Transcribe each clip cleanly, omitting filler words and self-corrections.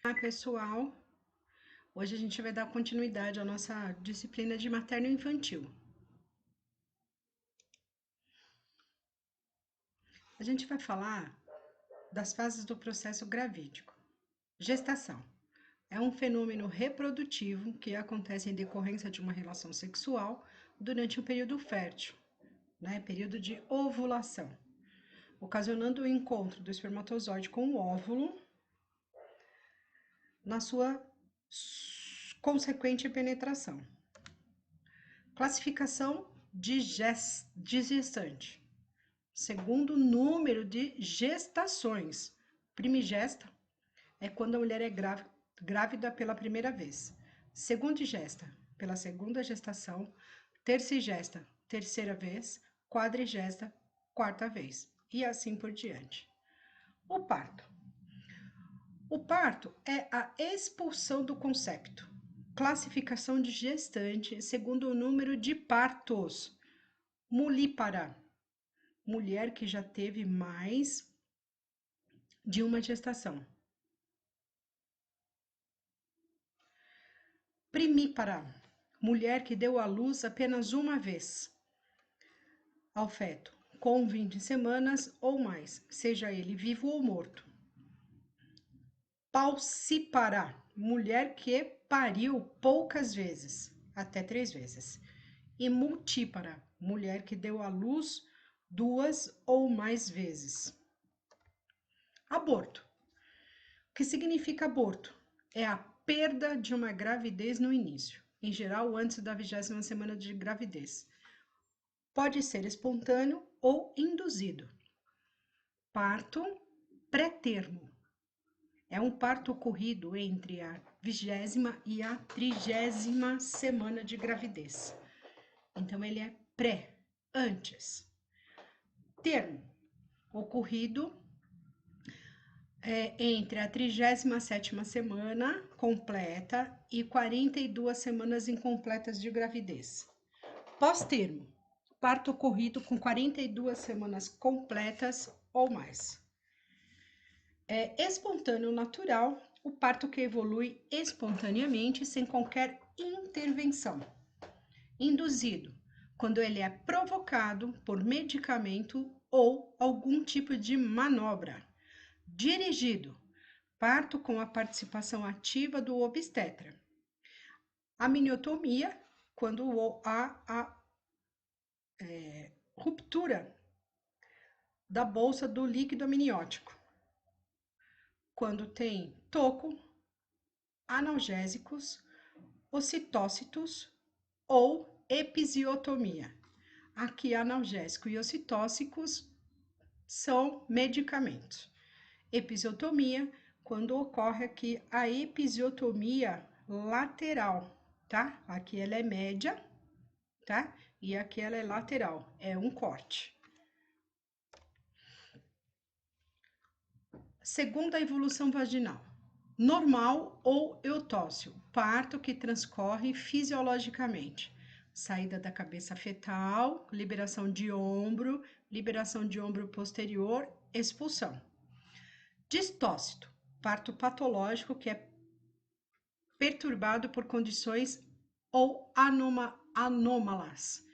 Olá, pessoal! Hoje a gente vai dar continuidade à nossa disciplina de materno-infantil. A gente vai falar das fases do processo gravídico. Gestação é um fenômeno reprodutivo que acontece em decorrência de uma relação sexual durante um período fértil, período de ovulação, ocasionando o encontro do espermatozoide com o óvulo na sua consequente penetração. Classificação de gestante. Segundo número de gestações. Primigesta é quando a mulher é grávida pela primeira vez. Segundigesta, pela segunda gestação. Tercigesta, terceira vez. Quadrigesta, quarta vez. E assim por diante. O parto. O parto é a expulsão do concepto. Classificação de gestante segundo o número de partos. Mulípara, mulher que já teve mais de uma gestação. Primípara, mulher que deu à luz apenas uma vez ao feto, com 20 semanas ou mais, seja ele vivo ou morto. Paucípara, mulher que pariu poucas vezes, até 3 vezes. E multípara, mulher que deu à luz 2 ou mais vezes. Aborto. O que significa aborto? É a perda de uma gravidez no início, em geral antes da 20ª semana de gravidez. Pode ser espontâneo ou induzido. Parto pré-termo. É um parto ocorrido entre a 20ª e a 30ª semana de gravidez. Então, ele é pré, antes. Termo, ocorrido entre a 37ª semana completa e 42 semanas incompletas de gravidez. Pós-termo, parto ocorrido com 42 semanas completas ou mais. Espontâneo natural, o parto que evolui espontaneamente sem qualquer intervenção. Induzido, quando ele é provocado por medicamento ou algum tipo de manobra. Dirigido, parto com a participação ativa do obstetra. Amniotomia, quando há a ruptura da bolsa do líquido amniótico. Quando tem toco, analgésicos, ocitócitos ou episiotomia. Aqui, analgésico e ocitóxicos são medicamentos. Episiotomia, quando ocorre aqui a episiotomia lateral, tá? Aqui ela é média, tá? E aqui ela é lateral, é um corte. Segunda evolução vaginal. Normal ou eutócio, parto que transcorre fisiologicamente. Saída da cabeça fetal, liberação de ombro posterior, expulsão. Distócito, parto patológico que é perturbado por condições ou anômalas.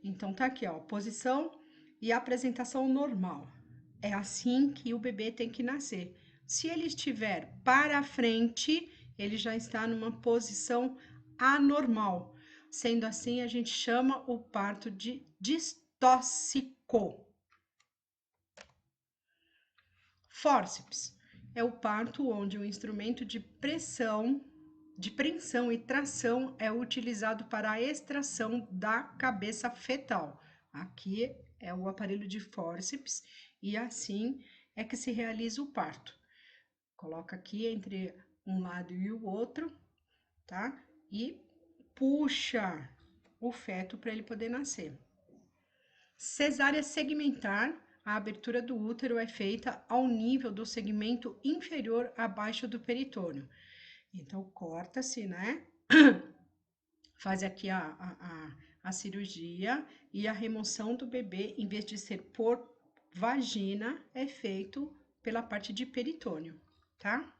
Então tá aqui, ó, posição e apresentação normal. É assim que o bebê tem que nascer. Se ele estiver para frente, ele já está numa posição anormal. Sendo assim, a gente chama o parto de distóxico. Fórceps é o parto onde o instrumento de preensão e tração é utilizado para a extração da cabeça fetal. Aqui é o aparelho de fórceps e assim é que se realiza o parto. Coloca aqui entre um lado e o outro, tá? E puxa o feto para ele poder nascer. Cesárea segmentar, a abertura do útero é feita ao nível do segmento inferior abaixo do peritônio. Então, corta-se, né? Faz aqui a cirurgia e a remoção do bebê, em vez de ser por vagina, é feito pela parte de peritônio, tá?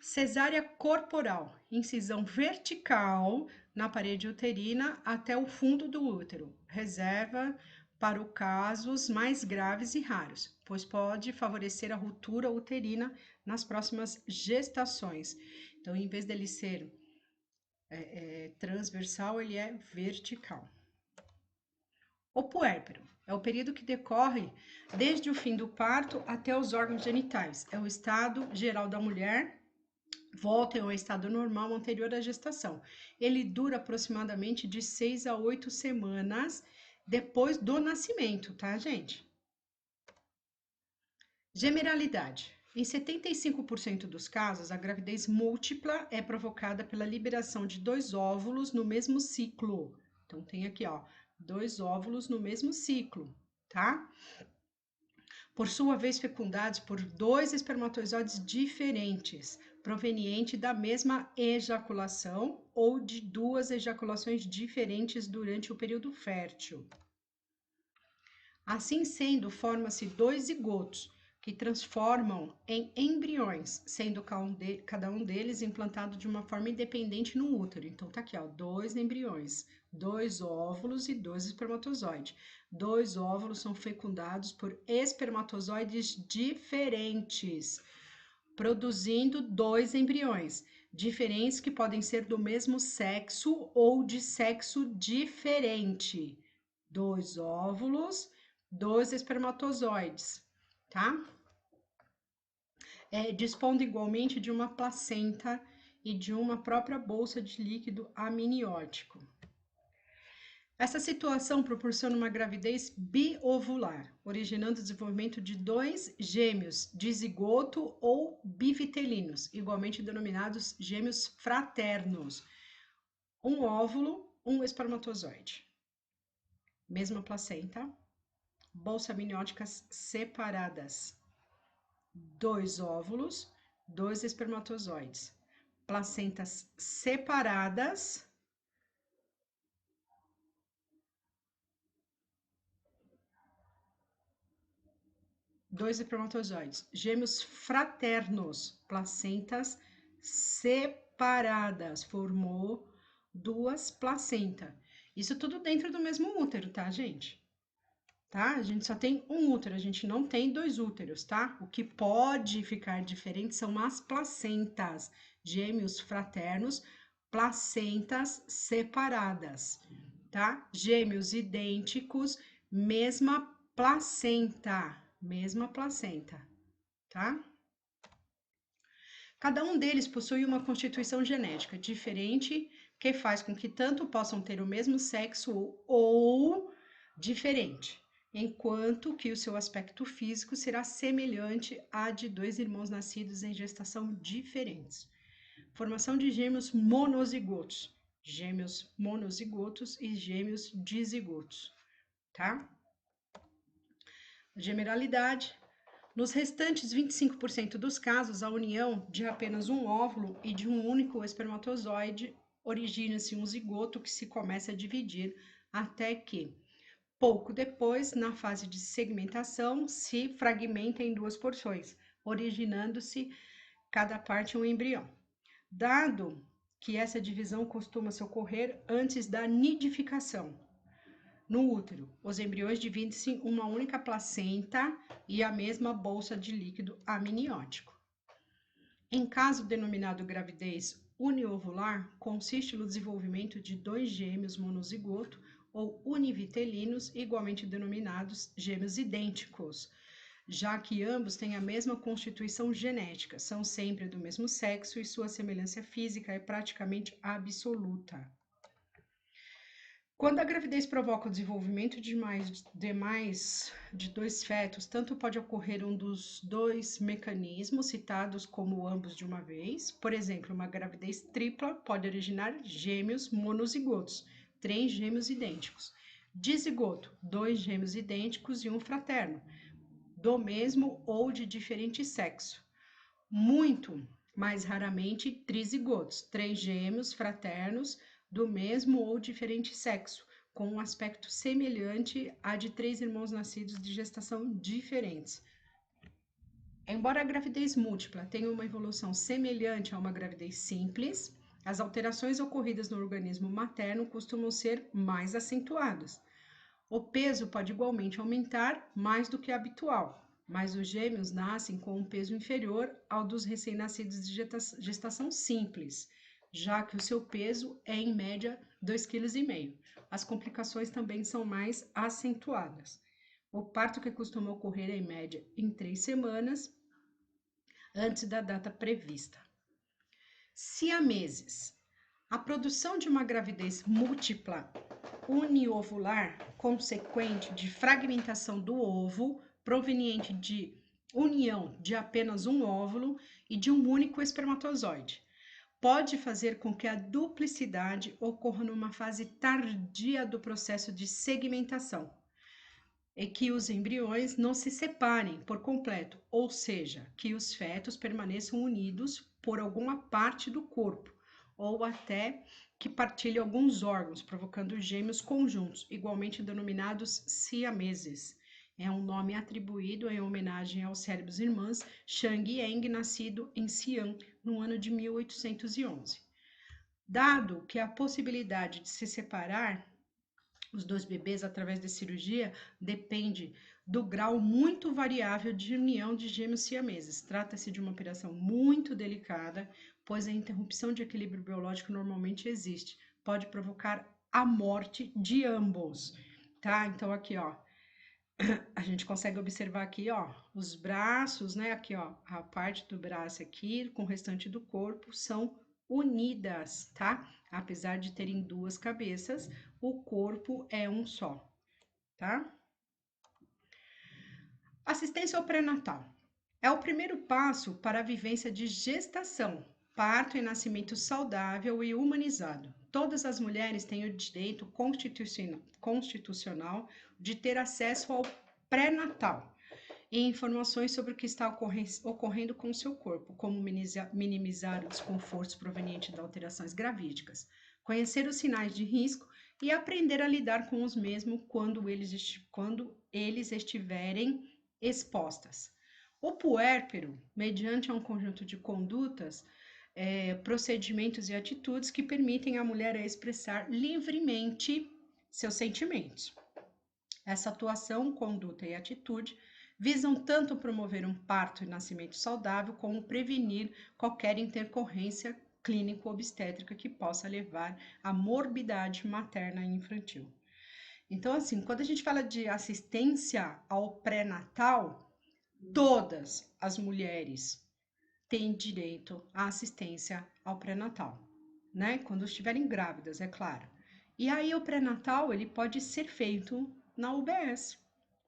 Cesárea corporal, incisão vertical na parede uterina até o fundo do útero. Reserva para os casos mais graves e raros, pois pode favorecer a ruptura uterina nas próximas gestações. Então, em vez dele ser transversal, ele é vertical. O puérpero é o período que decorre desde o fim do parto até os órgãos genitais. É o estado geral da mulher, voltem ao estado normal anterior à gestação. Ele dura aproximadamente de 6 a 8 semanas depois do nascimento, tá, gente? Gemeralidade. Em 75% dos casos, a gravidez múltipla é provocada pela liberação de 2 óvulos no mesmo ciclo. Então, tem aqui, ó, 2 óvulos no mesmo ciclo, tá? Por sua vez, fecundados por 2 espermatozoides diferentes, proveniente da mesma ejaculação ou de 2 ejaculações diferentes durante o período fértil. Assim sendo, forma-se 2 zigotos, que transformam em embriões, sendo cada um deles implantado de uma forma independente no útero. Então, tá aqui, ó, 2 embriões, 2 óvulos e 2 espermatozoides. 2 óvulos são fecundados por espermatozoides diferentes, produzindo 2 embriões, diferentes que podem ser do mesmo sexo ou de sexo diferente. 2 óvulos, 2 espermatozoides, tá? Dispondo igualmente de uma placenta e de uma própria bolsa de líquido amniótico. Essa situação proporciona uma gravidez biovular, originando o desenvolvimento de 2 gêmeos dizigoto ou bivitelinos, igualmente denominados gêmeos fraternos. Um óvulo, um espermatozoide. Mesma placenta, bolsa amnióticas separadas. 2 óvulos, 2 espermatozoides. Placentas separadas. Dois espermatozoides, gêmeos fraternos, placentas separadas, formou 2 placentas. Isso tudo dentro do mesmo útero, tá, gente? Tá? A gente só tem um útero, a gente não tem 2 úteros, tá? O que pode ficar diferente são as placentas, gêmeos fraternos, placentas separadas, tá? Gêmeos idênticos, mesma placenta, tá? Cada um deles possui uma constituição genética diferente, que faz com que tanto possam ter o mesmo sexo ou diferente, enquanto que o seu aspecto físico será semelhante à de 2 irmãos nascidos em gestação diferentes. Formação de gêmeos monozigotos e gêmeos dizigotos, tá? Gemeralidade. Nos restantes 25% dos casos, a união de apenas um óvulo e de um único espermatozoide origina-se um zigoto que se começa a dividir até que, pouco depois, na fase de segmentação, se fragmenta em 2 porções, originando-se cada parte um embrião. Dado que essa divisão costuma se ocorrer antes da nidificação, no útero, os embriões dividem-se em uma única placenta e a mesma bolsa de líquido amniótico. Em caso denominado gravidez uniovular, consiste no desenvolvimento de 2 gêmeos monozigoto ou univitelinos, igualmente denominados gêmeos idênticos, já que ambos têm a mesma constituição genética, são sempre do mesmo sexo e sua semelhança física é praticamente absoluta. Quando a gravidez provoca o desenvolvimento de mais de 2 fetos, tanto pode ocorrer um dos 2 mecanismos citados como ambos de uma vez. Por exemplo, uma gravidez tripla pode originar gêmeos monozigotos, 3 gêmeos idênticos. Dizigoto, 2 gêmeos idênticos e um fraterno, do mesmo ou de diferente sexo. Muito mais raramente, trizigotos, 3 gêmeos fraternos, do mesmo ou diferente sexo, com um aspecto semelhante a de 3 irmãos nascidos de gestação diferentes. Embora a gravidez múltipla tenha uma evolução semelhante a uma gravidez simples, as alterações ocorridas no organismo materno costumam ser mais acentuadas. O peso pode igualmente aumentar mais do que é habitual, mas os gêmeos nascem com um peso inferior ao dos recém-nascidos de gestação simples, já que o seu peso é em média 2,5 kg. As complicações também são mais acentuadas. O parto que costuma ocorrer em média em 3 semanas antes da data prevista. Siameses. A produção de uma gravidez múltipla uniovular consequente de fragmentação do ovo proveniente de união de apenas um óvulo e de um único espermatozoide. Pode fazer com que a duplicidade ocorra numa fase tardia do processo de segmentação e que os embriões não se separem por completo, ou seja, que os fetos permaneçam unidos por alguma parte do corpo, ou até que partilhem alguns órgãos, provocando gêmeos conjuntos, igualmente denominados siameses. É um nome atribuído em homenagem aos cérebros irmãs Shang e Eng, nascido em Xi'an no ano de 1811. Dado que a possibilidade de se separar os dois bebês através da cirurgia depende do grau muito variável de união de gêmeos siameses. Trata-se de uma operação muito delicada, pois a interrupção de equilíbrio biológico normalmente existe. Pode provocar a morte de ambos, tá? Então aqui, ó, a gente consegue observar aqui, ó, os braços, né? Aqui, ó, a parte do braço aqui com o restante do corpo são unidas, tá? Apesar de terem duas cabeças, o corpo é um só, tá? Assistência ao pré-natal. É o primeiro passo para a vivência de gestação, parto e nascimento saudável e humanizado. Todas as mulheres têm o direito constitucional de ter acesso ao pré-natal e informações sobre o que está ocorrendo com o seu corpo, como minimizar os desconfortos provenientes de alterações gravídicas, conhecer os sinais de risco e aprender a lidar com os mesmos quando eles estiverem expostas. O puérpero, mediante um conjunto de condutas, procedimentos e atitudes que permitem à mulher expressar livremente seus sentimentos. Essa atuação, conduta e atitude visam tanto promover um parto e nascimento saudável, como prevenir qualquer intercorrência clínico-obstétrica que possa levar à morbidade materna e infantil. Então, assim, quando a gente fala de assistência ao pré-natal, todas as mulheres têm direito à assistência ao pré-natal, né? Quando estiverem grávidas, é claro. E aí o pré-natal, ele pode ser feito na UBS,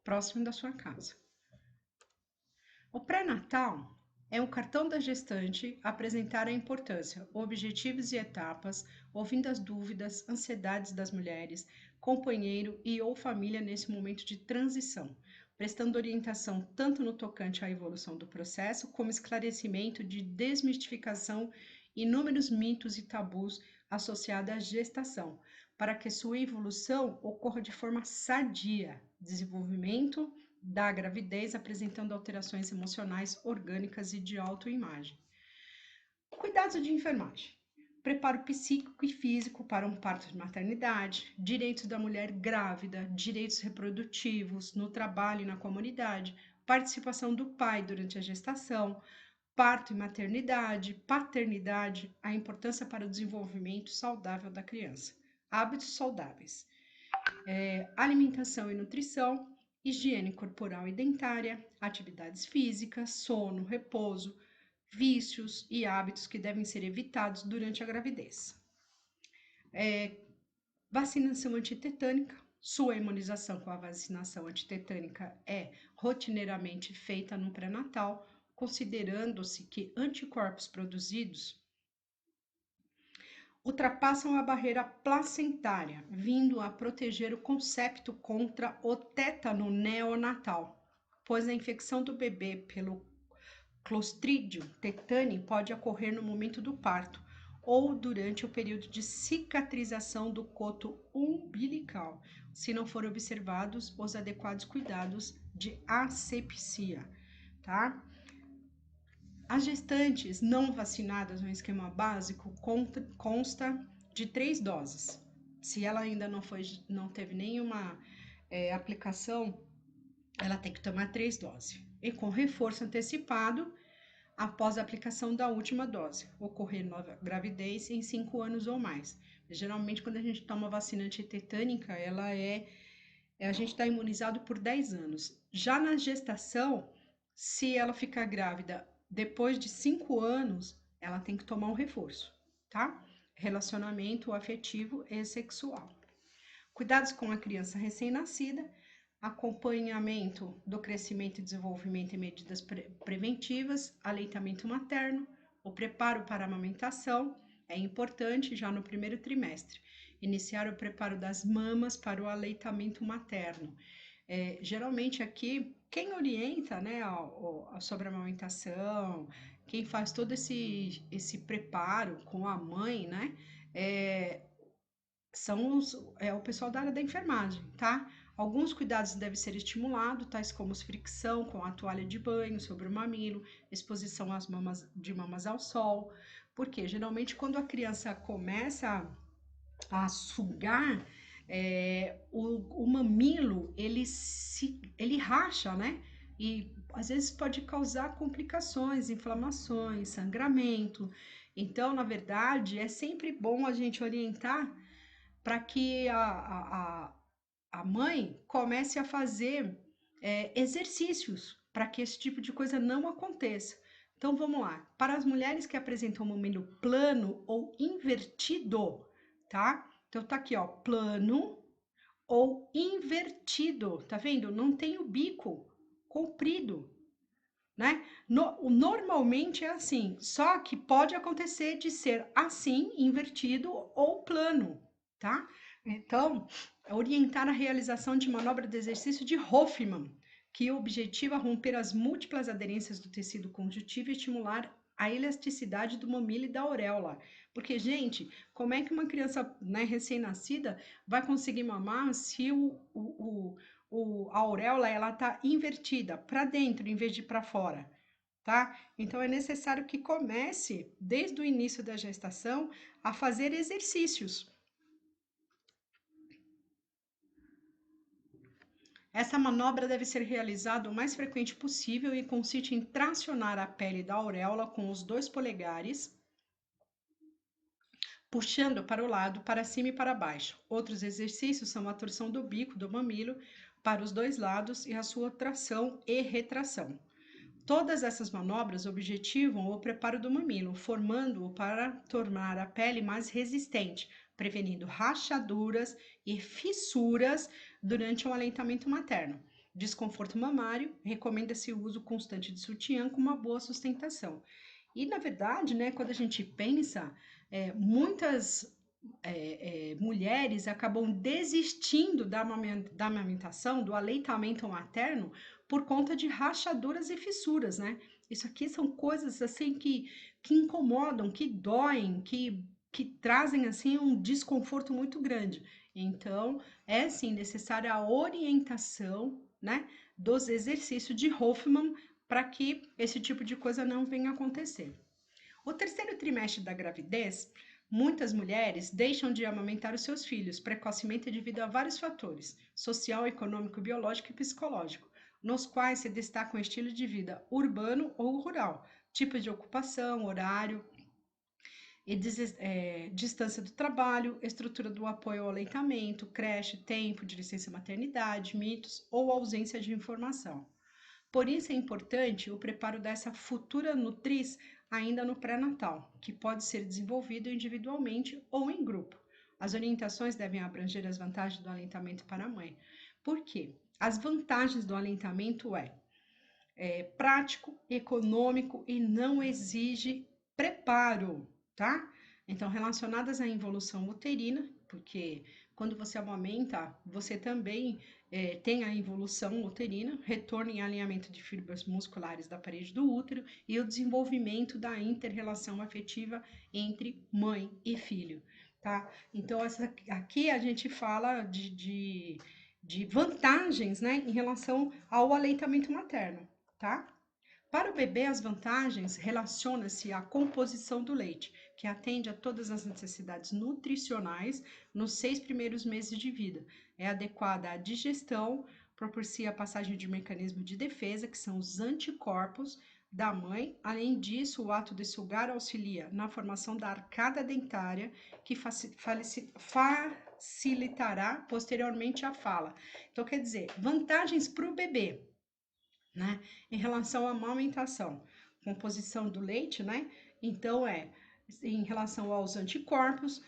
próximo da sua casa. O pré-natal é um cartão da gestante apresentar a importância, objetivos e etapas, ouvindo as dúvidas, ansiedades das mulheres, companheiro e ou família nesse momento de transição, prestando orientação tanto no tocante à evolução do processo, como esclarecimento de desmistificação inúmeros mitos e tabus associados à gestação, para que sua evolução ocorra de forma sadia, desenvolvimento da gravidez, apresentando alterações emocionais, orgânicas e de autoimagem. Cuidados de enfermagem. Preparo psíquico e físico para um parto de maternidade, direitos da mulher grávida, direitos reprodutivos no trabalho e na comunidade, participação do pai durante a gestação, parto e maternidade, paternidade, a importância para o desenvolvimento saudável da criança, hábitos saudáveis, alimentação e nutrição, higiene corporal e dentária, atividades físicas, sono, repouso, vícios e hábitos que devem ser evitados durante a gravidez. Vacinação antitetânica. Sua imunização com a vacinação antitetânica é rotineiramente feita no pré-natal, considerando-se que anticorpos produzidos ultrapassam a barreira placentária, vindo a proteger o concepto contra o tétano neonatal, pois a infecção do bebê pelo Clostridium tetani pode ocorrer no momento do parto ou durante o período de cicatrização do coto umbilical, se não forem observados os adequados cuidados de asepsia, tá? As gestantes não vacinadas no esquema básico consta de 3 doses. Se ela ainda não teve nenhuma aplicação, ela tem que tomar 3 doses. E com reforço antecipado após a aplicação da última dose, ocorrer nova gravidez em 5 anos ou mais. Geralmente, quando a gente toma vacina antitetânica, a gente está imunizado por 10 anos. Já na gestação, se ela ficar grávida depois de 5 anos, ela tem que tomar um reforço, tá? Relacionamento afetivo e sexual. Cuidados com a criança recém-nascida, acompanhamento do crescimento e desenvolvimento e medidas preventivas, aleitamento materno, o preparo para a amamentação é importante já no primeiro trimestre. Iniciar o preparo das mamas para o aleitamento materno. Geralmente aqui, quem orienta, né, sobre a amamentação, quem faz todo esse preparo com a mãe, né, é o pessoal da área da enfermagem, tá? Alguns cuidados devem ser estimulados, tais como fricção com a toalha de banho sobre o mamilo, exposição de mamas ao sol, porque geralmente quando a criança começa a sugar, o mamilo ele racha, né? E às vezes pode causar complicações, inflamações, sangramento. Então, na verdade, é sempre bom a gente orientar para que a mãe comece a fazer exercícios para que esse tipo de coisa não aconteça. Então vamos lá. Para as mulheres que apresentam mamilo plano ou invertido, tá? Então tá aqui, ó, plano ou invertido, tá vendo? Não tem o bico comprido, né? Normalmente é assim, só que pode acontecer de ser assim, invertido ou plano, tá? Então, orientar a realização de manobra de exercício de Hoffmann, que objetiva romper as múltiplas aderências do tecido conjuntivo e estimular a elasticidade do mamilo e da auréola. Porque, gente, como é que uma criança, né, recém-nascida vai conseguir mamar se a auréola ela tá invertida para dentro em vez de para fora, tá? Então é necessário que comece desde o início da gestação a fazer exercícios. Essa manobra deve ser realizada o mais frequente possível e consiste em tracionar a pele da auréola com os 2 polegares, puxando para o lado, para cima e para baixo. Outros exercícios são a torção do bico do mamilo para os 2 lados e a sua tração e retração. Todas essas manobras objetivam o preparo do mamilo, formando-o para tornar a pele mais resistente, prevenindo rachaduras e fissuras durante o aleitamento materno. Desconforto mamário, recomenda-se o uso constante de sutiã com uma boa sustentação. E, na verdade, né, quando a gente pensa, muitas mulheres acabam desistindo da amamentação, do aleitamento materno, por conta de rachaduras e fissuras, né? Isso aqui são coisas assim que incomodam, que doem, que trazem assim um desconforto muito grande. Então, é sim necessária a orientação, né, dos exercícios de Hoffmann para que esse tipo de coisa não venha a acontecer. O terceiro trimestre da gravidez, muitas mulheres deixam de amamentar os seus filhos precocemente devido a vários fatores, social, econômico, biológico e psicológico, nos quais se destacam o estilo de vida urbano ou rural, tipo de ocupação, horário e distância do trabalho, estrutura do apoio ao aleitamento, creche, tempo de licença maternidade, mitos ou ausência de informação. Por isso é importante o preparo dessa futura nutriz ainda no pré-natal, que pode ser desenvolvido individualmente ou em grupo. As orientações devem abranger as vantagens do aleitamento para a mãe. Por quê? As vantagens do aleitamento é prático, econômico e não exige preparo, tá? Então, relacionadas à involução uterina, porque quando você amamenta, você também tem a involução uterina, retorno em alinhamento de fibras musculares da parede do útero e o desenvolvimento da inter-relação afetiva entre mãe e filho, tá? Então, aqui a gente fala de vantagens, né, em relação ao aleitamento materno, tá? Para o bebê, as vantagens relacionam-se à composição do leite, que atende a todas as necessidades nutricionais nos 6 primeiros meses de vida. É adequada à digestão, propicia a passagem de mecanismo de defesa, que são os anticorpos da mãe. Além disso, o ato de sugar auxilia na formação da arcada dentária, que facilitará posteriormente a fala. Então, quer dizer, vantagens para o bebê, né? Em relação à amamentação, composição do leite, né? Então, em relação aos anticorpos,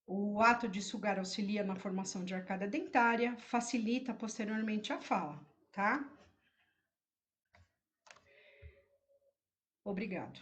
o ato de sugar auxilia na formação de arcada dentária, facilita posteriormente a fala, tá? Obrigado.